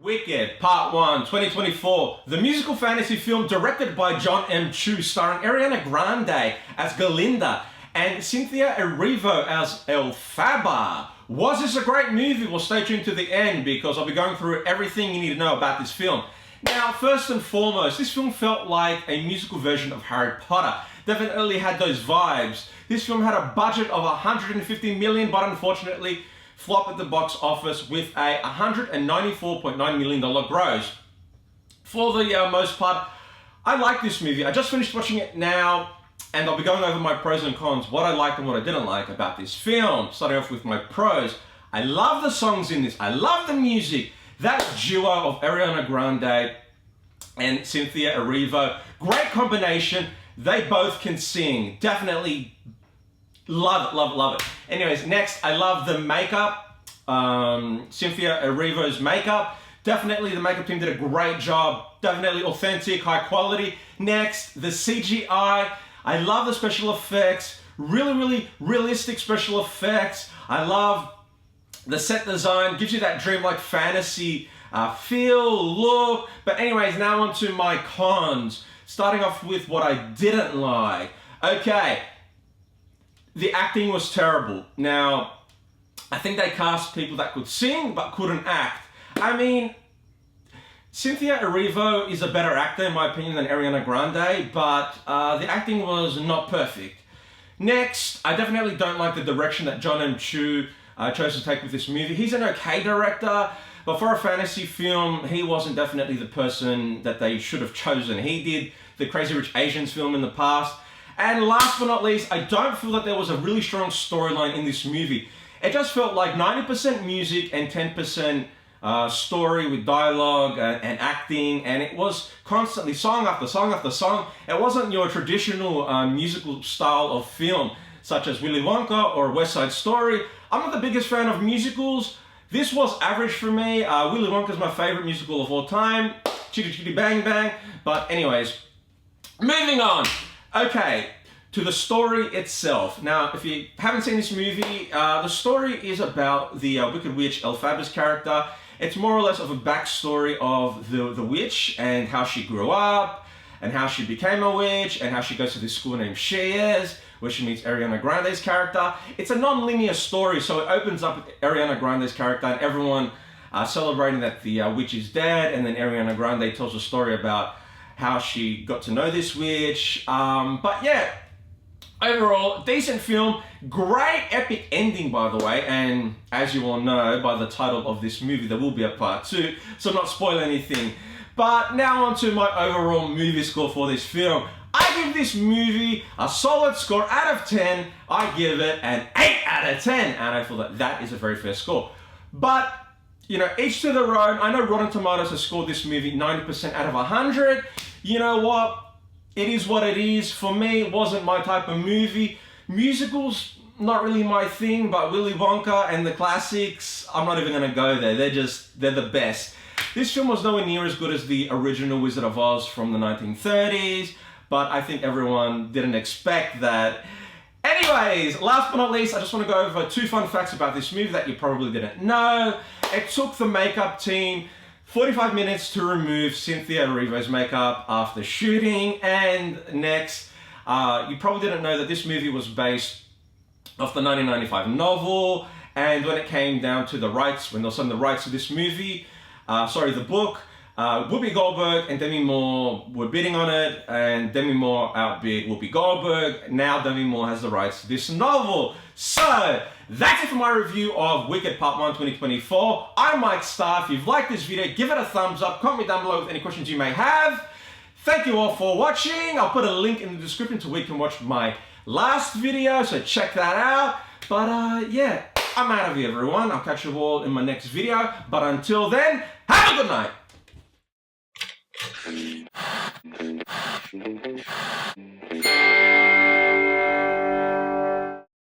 Wicked Part 1, 2024, the musical fantasy film directed by Jon M. Chu, starring Ariana Grande as Galinda and Cynthia Erivo as Elphaba. Was this a great movie? Well, stay tuned to the end because I'll be going through everything you need to know about this film. Now, first and foremost, this film felt like a musical version of Harry Potter. Definitely had those vibes. This film had a budget of $150 million, but unfortunately, flopped at the box office with a $194.9 million gross. For the most part, I like this movie. I just finished watching it now, and I'll be going over my pros and cons, what I liked and what I didn't like about this film. Starting off with my pros, I love the songs in this. I love the music. That duo of Ariana Grande and Cynthia Erivo, great combination. They both can sing. Definitely love it, love it, love it. Anyways, next, I love the makeup. Cynthia Erivo's makeup. Definitely the makeup team did a great job. Definitely authentic, high quality. Next, the CGI. I love the special effects. Really, really realistic special effects. I love the set design. Gives you that dreamlike fantasy feel, look. But anyways, now on to my cons. Starting off with what I didn't like. Okay. The acting was terrible. Now, I think they cast people that could sing but couldn't act. I mean, Cynthia Erivo is a better actor in my opinion than Ariana Grande, but the acting was not perfect. Next, I definitely don't like the direction that Jon M. Chu chose to take with this movie. He's an okay director, but for a fantasy film, he wasn't definitely the person that they should have chosen. He did the Crazy Rich Asians film in the past. And last but not least, I don't feel that there was a really strong storyline in this movie. It just felt like 90% music and 10% story with dialogue and acting, and it was constantly song after song after song. It wasn't your traditional musical style of film, such as Willy Wonka or West Side Story. I'm not the biggest fan of musicals. This was average for me. Willy Wonka is my favorite musical of all time. Chitty Chitty Bang Bang. But anyways, moving on. Okay, to the story itself. Now, if you haven't seen this movie, the story is about the Wicked Witch, Elphaba's character. It's more or less of a backstory of the witch and how she grew up, and how she became a witch, and how she goes to this school named She Is, where she meets Ariana Grande's character. It's a non-linear story, so it opens up with Ariana Grande's character and everyone celebrating that the witch is dead, and then Ariana Grande tells a story about how she got to know this witch. But yeah, overall, decent film. Great epic ending, by the way. And as you all know by the title of this movie, there will be a part 2, so I'm not spoiling anything. But now on to my overall movie score for this film. I give this movie a solid score out of 10. I give it an 8 out of 10. And I feel that that is a very fair score. But you know, each to their own. I know Rotten Tomatoes has scored this movie 90% out of 100. You know what? It is what it is. For me, it wasn't my type of movie. Musicals, not really my thing, but Willy Wonka and the classics, I'm not even gonna go there. They're the best. This film was nowhere near as good as the original Wizard of Oz from the 1930s, but I think everyone didn't expect that. Anyways, last but not least, I just want to go over 2 fun facts about this movie that you probably didn't know. It took the makeup team 45 minutes to remove Cynthia Erivo's makeup after shooting. And next, you probably didn't know that this movie was based off the 1995 novel. And when it came down to the rights, when they were selling the rights to this movie, the book, Whoopi Goldberg and Demi Moore were bidding on it, and Demi Moore outbid Whoopi Goldberg. Now Demi Moore has the rights to this novel. So, that's it for my review of Wicked Part 1 2024. I'm Mike Starr. If you've liked this video, give it a thumbs up. Comment down below with any questions you may have. Thank you all for watching. I'll put a link in the description to where you can watch my last video, so check that out. But yeah, I'm out of here, everyone. I'll catch you all in my next video. But until then, have a good night.